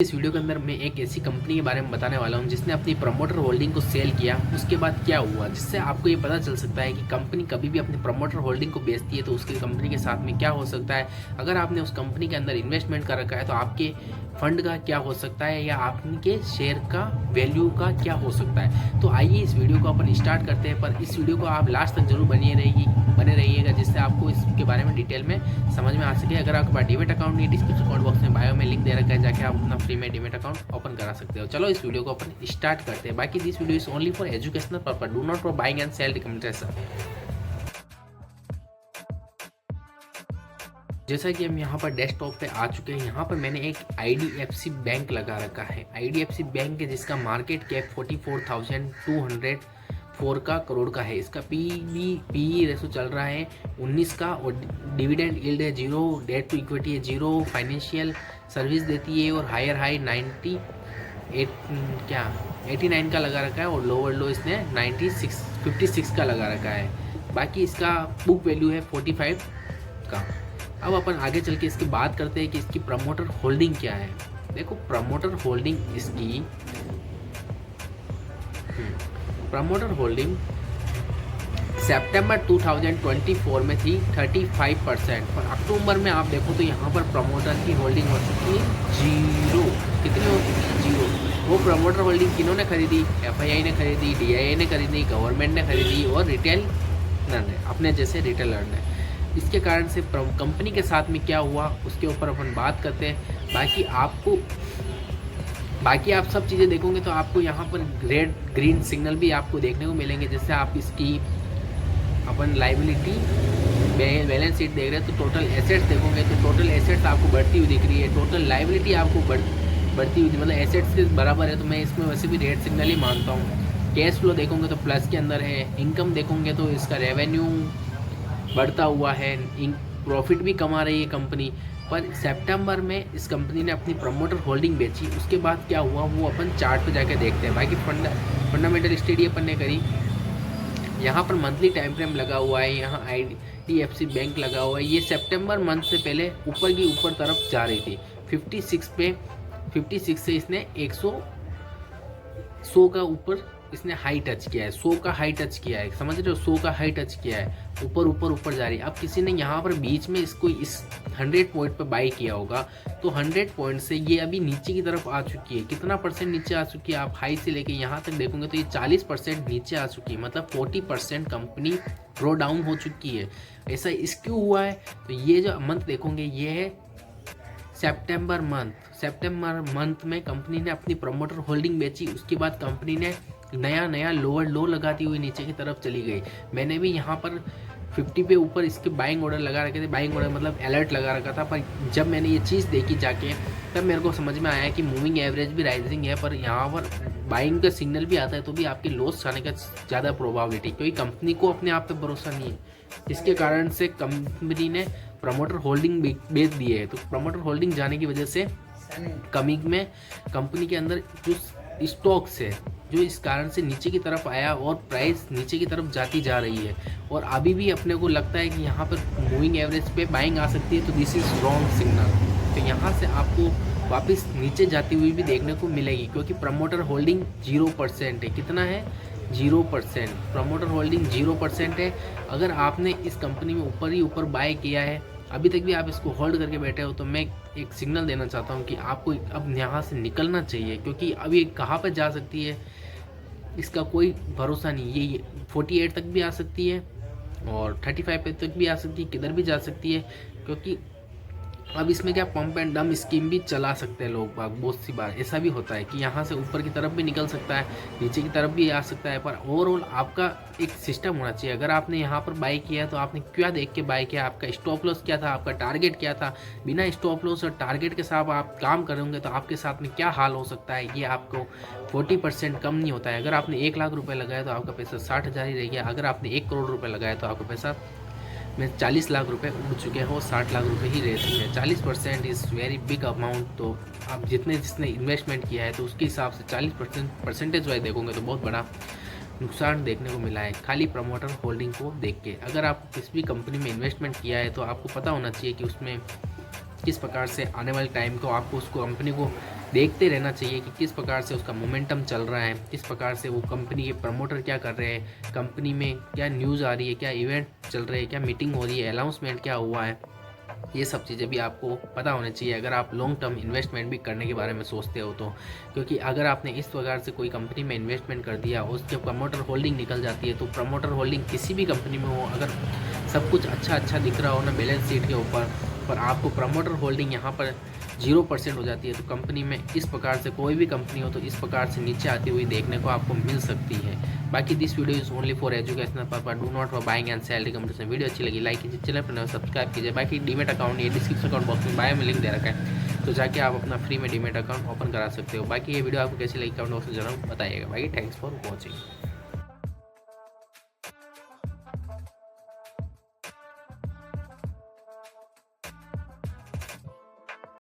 इस वीडियो के अंदर मैं एक ऐसी कंपनी के बारे में बताने वाला हूं जिसने अपनी प्रमोटर होल्डिंग को सेल किया। उसके बाद क्या हुआ, जिससे आपको ये पता चल सकता है कि कंपनी कभी भी अपनी प्रमोटर होल्डिंग को बेचती है तो उसकी कंपनी के साथ में क्या हो सकता है। अगर आपने उस कंपनी के अंदर इन्वेस्टमेंट कर रखा है तो आपके फंड का क्या हो सकता है या आपके शेयर का वैल्यू का क्या हो सकता है। तो आइए इस वीडियो को अपन स्टार्ट करते हैं, पर इस वीडियो को आप लास्ट तक जरूर बने रहिएगा जिससे आपको इसके बारे में डिटेल में समझ में आ सके। अगर आपके पास डीमेट अकाउंट नहीं, डिस्क्रिप्शन कमेंट बॉक्स में बायो में लिंक दे रखा है, जाके आप अपना फ्री में डीमेट अकाउंट ओपन करा सकते हो। चलो इस वीडियो को अपन स्टार्ट करते हैं। बाकी this video is only for educational purpose, do not for buying and cell recommendation. जैसा कि हम यहाँ पर डेस्कटॉप पे आ चुके हैं, यहाँ पर मैंने एक IDFC बैंक लगा रखा है। IDFC बैंक है जिसका मार्केट कैप 44,204 का करोड़ का है। इसका PE रेशो चल रहा है 19 का और डिविडेंड यील्ड है 0, डेट टू इक्विटी है 0, फाइनेंशियल सर्विस देती है और हाई 89 का लगा रखा है और लोअर लो इसने 56 का लगा रखा है। बाकी इसका बुक वैल्यू है 45 का। अब अपन आगे चल के इसकी बात करते हैं कि इसकी प्रमोटर होल्डिंग क्या है। देखो प्रमोटर होल्डिंग इसकी प्रमोटर होल्डिंग सितंबर 2024 में थी 35%, और अक्टूबर में आप देखो तो यहाँ पर प्रमोटर की होल्डिंग हो चुकी है 0। कितनी हो चुकी है? 0। वो प्रमोटर होल्डिंग किन्होंने खरीदी? FII ने खरीदी, DII ने खरीदी, गवर्नमेंट ने खरीदी और रिटेलर ने, अपने जैसे रिटेलर ने। इसके कारण से कंपनी के साथ में क्या हुआ उसके ऊपर अपन बात करते हैं। बाकी आप सब चीज़ें देखोगे तो आपको यहाँ पर रेड ग्रीन सिग्नल भी आपको देखने को मिलेंगे। जैसे आप इसकी अपन लाइबिलिटी बैलेंस शीट देख रहे हैं तो टोटल एसेट्स देखोगे तो टोटल एसेट्स आपको बढ़ती हुई दिख रही है, टोटल लाइबिलिटी आपको बढ़ती हुई, मतलब एसेट्स के बराबर है। तो मैं इसमें वैसे भी रेड सिग्नल ही मानता हूँ। कैश फ्लो देखोगे तो प्लस के अंदर है। इनकम देखोगे तो इसका रेवेन्यू बढ़ता हुआ है, प्रॉफिट भी कमा रही है कंपनी। पर सितंबर में इस कंपनी ने अपनी प्रमोटर होल्डिंग बेची। उसके बाद क्या हुआ वो अपन चार्ट पे जाके देखते हैं। बाकी फंडामेंटल स्टडी अपन ने करी। यहाँ पर मंथली टाइम फ्रेम लगा हुआ है, यहाँ IDFC बैंक लगा हुआ है। ये सितंबर मंथ से पहले ऊपर की ऊपर तरफ जा रही थी 56 से इसने 100 का ऊपर इसने हाई टच किया है, 100 का हाई टच किया है, समझ रहे हो? 100 का हाई टच किया है, ऊपर जा रही है। अब किसी ने यहाँ पर बीच में इसको इस 100 पॉइंट पे बाई किया होगा तो 100 पॉइंट से ये अभी नीचे की तरफ आ चुकी है। कितना परसेंट नीचे आ चुकी है? आप हाई से लेके यहाँ तक देखोगे तो ये 40% नीचे आ चुकी है, मतलब 40% कंपनी ड्रॉ डाउन हो चुकी है। ऐसा इस क्यों हुआ है? तो ये जो मंथ देखोगे ये है सितंबर मंथ में कंपनी ने अपनी प्रमोटर होल्डिंग बेची। उसके बाद कंपनी ने नया लोअर लो लगाती हुई नीचे की तरफ चली गई। मैंने भी यहाँ पर 50 पे ऊपर इसके बाइंग ऑर्डर लगा रखे थे। बाइंग ऑर्डर मतलब अलर्ट लगा रखा था, पर जब मैंने ये चीज़ देखी जाके तब मेरे को समझ में आया कि मूविंग एवरेज भी राइजिंग है, पर यहाँ पर बाइंग का सिग्नल भी आता है तो भी आपकी लॉस जाने का ज़्यादा प्रोबेबिलिटी, क्योंकि कंपनी को अपने आप पे भरोसा नहीं है। इसके कारण से कंपनी ने प्रमोटर होल्डिंग बेच दी है। तो प्रमोटर होल्डिंग जाने की वजह से कमिंग में कंपनी के अंदर जो स्टॉक्स है जो इस कारण से नीचे की तरफ आया और प्राइस नीचे की तरफ जाती जा रही है। और अभी भी अपने को लगता है कि यहाँ पर मूविंग एवरेज पे बाइंग आ सकती है, तो दिस इज़ रॉन्ग सिग्नल। तो यहाँ से आपको वापस नीचे जाती हुई भी देखने को मिलेगी, क्योंकि प्रमोटर होल्डिंग 0% है। कितना है? 0%। प्रमोटर होल्डिंग 0% है। अगर आपने इस कंपनी में ऊपर ही ऊपर बाय किया है, अभी तक भी आप इसको होल्ड करके बैठे हो, तो मैं एक सिग्नल देना चाहता हूँ कि आपको अब यहाँ से निकलना चाहिए, क्योंकि अभी कहाँ पर जा सकती है इसका कोई भरोसा नहीं। ये 48 तक भी आ सकती है और 35 तक भी आ सकती है, किधर भी जा सकती है। क्योंकि अब इसमें क्या पंप एंड डंप स्कीम भी चला सकते हैं लोग बाग। बहुत सी बार ऐसा भी होता है कि यहाँ से ऊपर की तरफ भी निकल सकता है, नीचे की तरफ भी आ सकता है, पर ओवरऑल आपका एक सिस्टम होना चाहिए। अगर आपने यहाँ पर बाय किया है तो आपने क्या देख के बाय किया, आपका स्टॉप लॉस क्या था, आपका टारगेट क्या था। बिना स्टॉप लॉस और टारगेट के साथ आप काम करोगे तो आपके साथ में क्या हाल हो सकता है, ये आपको 40% कम नहीं होता है। अगर आपने 1 लाख रुपये लगाया तो आपका पैसा 60,000 ही रह गया। अगर आपने 1 करोड़ रुपये लगाया तो आपका पैसा में 40 लाख रुपए उड़ चुके हैं और 60 लाख रुपए ही रह चुके हैं। 40% इज़ वेरी बिग अमाउंट। तो आप जिसने इन्वेस्टमेंट किया है तो उसके हिसाब से 40% परसेंटेज वाइज देखोगे तो बहुत बड़ा नुकसान देखने को मिला है खाली प्रमोटर होल्डिंग को देख के। अगर आप किसी भी कंपनी में इन्वेस्टमेंट किया है तो आपको पता होना चाहिए कि उसमें किस प्रकार से आने वाले टाइम को आपको उस कंपनी को देखते रहना चाहिए कि किस प्रकार से उसका मोमेंटम चल रहा है, किस प्रकार से वो कंपनी के प्रमोटर क्या कर रहे हैं, कंपनी में क्या न्यूज़ आ रही है, क्या इवेंट चल रहे हैं, क्या मीटिंग हो रही है, अनाउंसमेंट क्या हुआ है। ये सब चीज़ें भी आपको पता होनी चाहिए अगर आप लॉन्ग टर्म इन्वेस्टमेंट भी करने के बारे में सोचते हो तो। क्योंकि अगर आपने इस प्रकार से कोई कंपनी में इन्वेस्टमेंट कर दिया और उसके प्रमोटर होल्डिंग निकल जाती है, तो प्रमोटर होल्डिंग किसी भी कंपनी में हो, अगर सब कुछ अच्छा दिख रहा हो ना बैलेंस शीट के ऊपर, पर आपको प्रमोटर होल्डिंग यहाँ पर 0% हो जाती है, तो कंपनी में इस प्रकार से कोई भी कंपनी हो तो इस प्रकार से नीचे आती हुई देखने को आपको मिल सकती है। बाकी this video is only for educational purpose, do not for buying and selling recommendation. Video अच्छी लगी लाइक कीजिए, चैनल पर सब्सक्राइब कीजिए। बाकी डीमेट अकाउंट ये डिस्क्रिप्शन अकाउंट बॉक्स में बायो में लिंक दे रखा है, तो जाके आप अपना फ्री में डीमेट अकाउंट ओपन करा सकते हो। बाकी ये वीडियो आपको कैसी लगी कमेंट बॉक्स में जरूर बताइएगा। बाकी थैंक्स फॉर वॉचिंग।